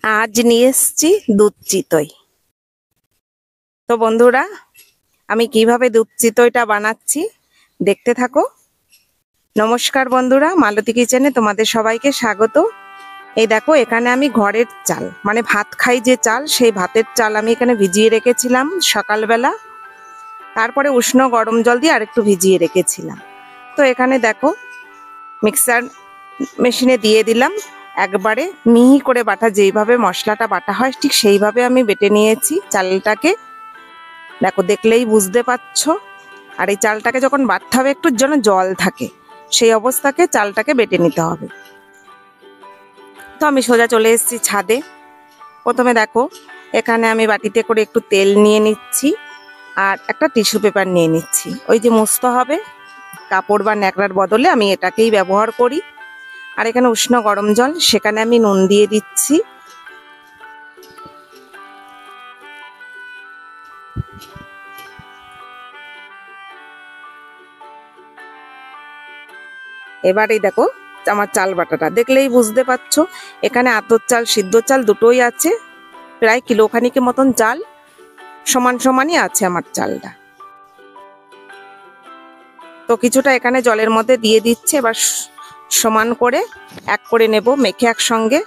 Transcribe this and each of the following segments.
আজ নিয়ে এসেছি দুধ চিতই। তো বন্ধুরা, আমি কিভাবে দুধ চিতইটা বানাচ্ছি দেখতে থাকো। নমস্কার বন্ধুরা, মালতী কিচেনে তোমাদের সবাইকে স্বাগত। এই দেখো, এখানে আমি ঘরের চাল মানে ভাত খাই যে চাল, সেই ভাতের চাল আমি এখানে ভিজিয়ে রেখেছিলাম সকালবেলা। তারপরে উষ্ণ গরম জল দিয়ে আরেকটু ভিজিয়ে রেখেছিলাম। তো এখানে দেখো, মিক্সার মেশিনে দিয়ে দিলাম। একবারে মিহি করে বাটা, যেইভাবে মশলাটা বাটা হয় ঠিক সেইভাবে আমি বেটে নিয়েছি চালটাকে। দেখো, দেখলেই বুঝতে পারছো। আর এই চালটাকে যখন বাটতে হবে একটু যেন জল থাকে, সেই অবস্থাকে চালটাকে বেটে নিতে হবে। তো আমি সোজা চলে এসেছি ছাদে। প্রথমে দেখো, এখানে আমি বাটিতে করে একটু তেল নিয়ে নিচ্ছি আর একটা টিস্যু পেপার নিয়ে নিচ্ছি। ওই যে মুছতে হবে কাপড় বা ন্যাকড়ার বদলে আমি এটাকেই ব্যবহার করি। আর এখানে উষ্ণ গরম জল, সেখানে আমি নুন দিয়ে দিচ্ছি। এবারেই দেখো, আমার চাল বাটাটা দেখলেই বুঝতে পারছো। এখানে আতপ চাল সিদ্ধ চাল দুটোই আছে, প্রায় কিলোখানিকের মতন চাল, সমান সমানই আছে আমার চালটা। তো কিছুটা এখানে জলের মধ্যে দিয়ে দিচ্ছে। এবার সমান করে এক করে নেব, মেখে একসঙ্গে।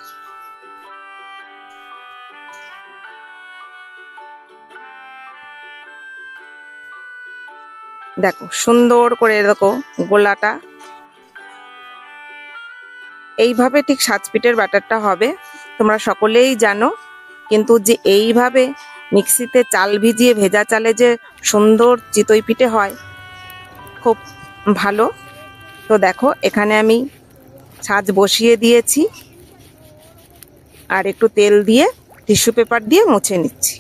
দেখো সুন্দর করে দেখো গোলাটা এইভাবে ঠিক 7 ফিটের ব্যাটারটা হবে, তোমরা সকলেই জানো। কিন্তু যে এইভাবে মিক্সিতে চাল ভিজিয়ে ভেজা চালে যে সুন্দর চিতই পিঠে হয়, খুব ভালো। তো দেখো, এখানে আমি ছাঁচ বসিয়ে দিয়েছি আর একটু তেল দিয়ে টিস্যু পেপার দিয়ে মুছে নিচ্ছি।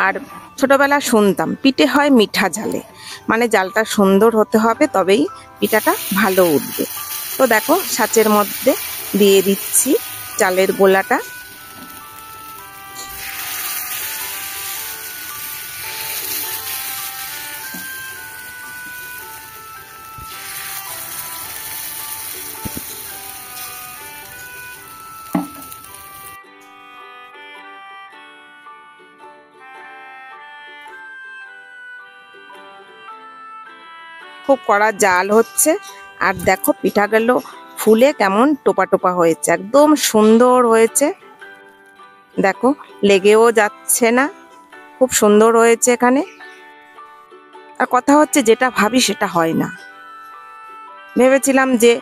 আর ছোটবেলা শুনতাম পিঠে হয় মিঠা ঝালে, মানে জালটা সুন্দর হতে হবে তবেই পিঠাটা ভালো উঠবে। তো দেখো, ছাঁচের মধ্যে দিয়ে দিচ্ছি চালের গোলাটা। খুব কড়া জাল হচ্ছে। আর দেখো, পিঠাগুলো ফুলে কেমন টোপা টোপা হয়েছে, একদম সুন্দর হয়েছে। দেখো, লেগেও যাচ্ছে না, খুব সুন্দর হয়েছে এখানে। আর কথা হচ্ছে, যেটা ভাবি সেটা হয় না। ভেবেছিলাম যে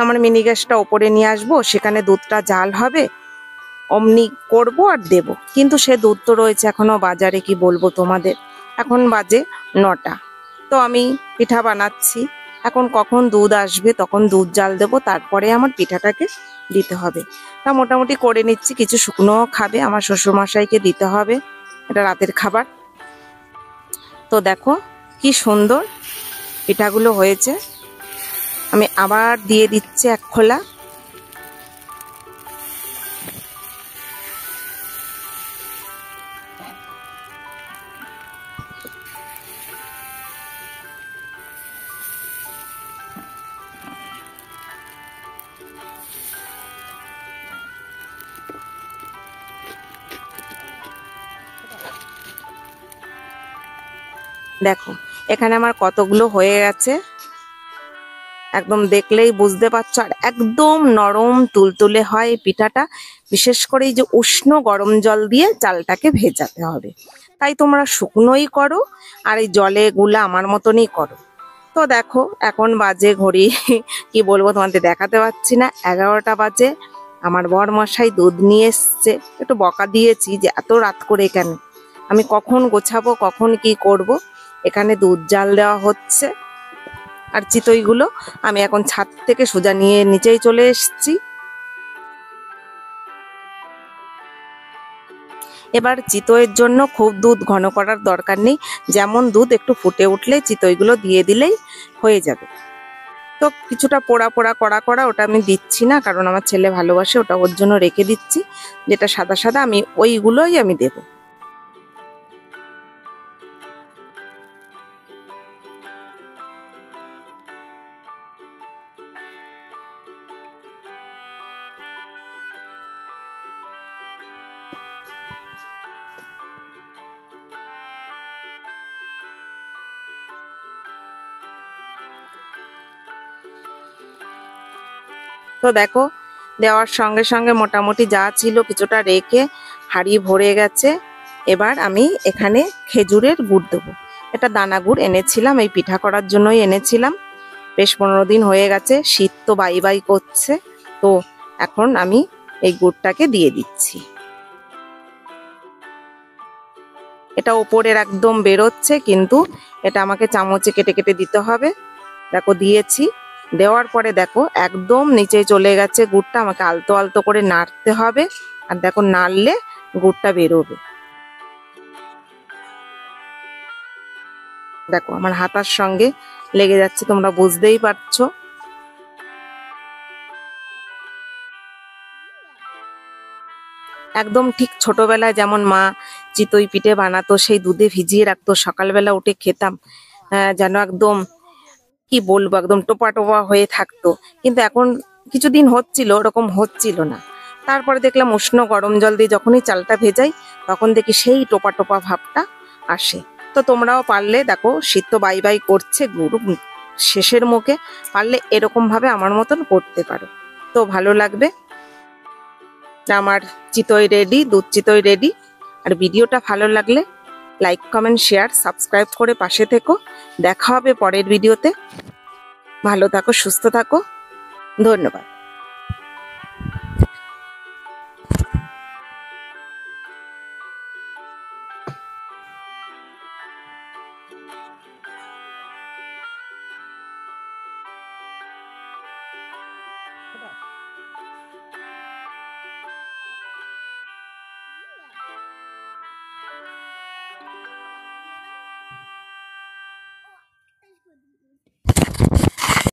আমার মিনি গ্যাসটা ওপরে নিয়ে আসবো, সেখানে দুধটা জাল হবে, অমনি করব আর দেব। কিন্তু সে দুধ তো রয়েছে এখনো বাজারে, কি বলবো তোমাদের। এখন বাজে 9টা। তো আমি পিঠা বানাচ্ছি, এখন কখন দুধ আসবে তখন দুধ জাল দেবো, তারপরে আমার পিঠাটাকে দিতে হবে। তা মোটামুটি করে নিচ্ছি। কিছু শুকনোও খাবে, আমার শ্বশুরমশাইকে দিতে হবে, এটা রাতের খাবার। তো দেখো কি সুন্দর পিঠাগুলো হয়েছে। আমি আবার দিয়ে দিচ্ছি এক খোলা। দেখো, এখানে আমার কতগুলো হয়ে গেছে, একদম দেখলেই বুঝতে পারছো। আর একদম নরম তুলতুলে হয় এই পিঠাটা। বিশেষ করে এই যে উষ্ণ গরম জল দিয়ে চালটাকে ভেজাতে হবে, তাই তোমরা শুকনোই করো আর এই জলে গুলা আমার মতনই করো। তো দেখো, এখন বাজে ঘড়ি কি বলবো তোমাদের, দেখাতে পারছি না, 11টা বাজে। আমার বর মশাই দুধ নিয়ে এসছে, একটু বকা দিয়েছি যে এত রাত করে কেন, আমি কখন গোছাবো কখন কি করব। এখানে দুধ জাল দেওয়া হচ্ছে। আর চিতইগুলো আমি এখন ছাদ থেকে সোজা নিয়ে নিচেই চলে এসেছি। এবার চিতইয়ের জন্য খুব দুধ ঘন করার দরকার নেই, যেমন দুধ একটু ফুটে উঠলে চিতইগুলো দিয়ে দিলেই হয়ে যাবে। তো কিছুটা পোড়া পোড়া কড়া কড়া ওটা আমি দিচ্ছি না, কারণ আমার ছেলে ভালোবাসে, ওটা ওর জন্য রেখে দিচ্ছি। যেটা সাদা সাদা আমি ওইগুলোই আমি দেবো। তো দেখো দেওয়ার সঙ্গে সঙ্গে মোটামুটি যা ছিল কিছুটা রেখে হাঁড়ি ভরে গেছে। এবার আমি এখানে খেজুরের গুড় দেবো। এটা দানা গুড় এনেছিলাম, এই পিঠা করার জন্যই এনেছিলাম। বেশ 15 দিন হয়ে গেছে, শীত তো বাই বাই করছে। তো এখন আমি এই গুড়টাকে দিয়ে দিচ্ছি। এটা ওপরের একদম বেরোচ্ছে, কিন্তু এটা আমাকে চামচে কেটে কেটে দিতে হবে। দেখো দিয়েছি, দেওয়ার পরে দেখো একদম নিচে চলে গেছে গুড়টা। আমাকে আলতো আলতো করে নাড়তে হবে, আর দেখো নাড়লে গুড়টা বেরোবে। দেখো আমার হাতার সঙ্গে লেগে যাচ্ছে, তোমরা বুঝতেই পারছো। একদম ঠিক ছোটবেলায় যেমন মা চিতই পিঠে বানাতো, সেই দুধে ভিজিয়ে রাখতো, সকালবেলা উঠে খেতাম, যেন একদম কি বলবো একদম টোপা টোপা হয়ে থাকতো। কিন্তু এখন কিছুদিন হচ্ছিল, ওরকম হচ্ছিল না। তারপরে দেখলাম উষ্ণ গরম জল দিয়ে যখনই চালটা ভেজাই, তখন দেখি সেই টোপা টোপা ভাবটা আসে। তো তোমরাও পারলে, দেখো শীত তো বাই বাই করছে, গুড় শেষের মুখে, পারলে এরকম ভাবে আমার মতন করতে পারো, তো ভালো লাগবে। আমার চিতই রেডি, দুধ চিতই রেডি। আর ভিডিওটা ভালো লাগলে লাইক কমেন্ট শেয়ার সাবস্ক্রাইব করে পাশে থেকো। দেখা হবে পরের ভিডিওতে। ভালো থাকো, সুস্থ থাকো, ধন্যবাদ।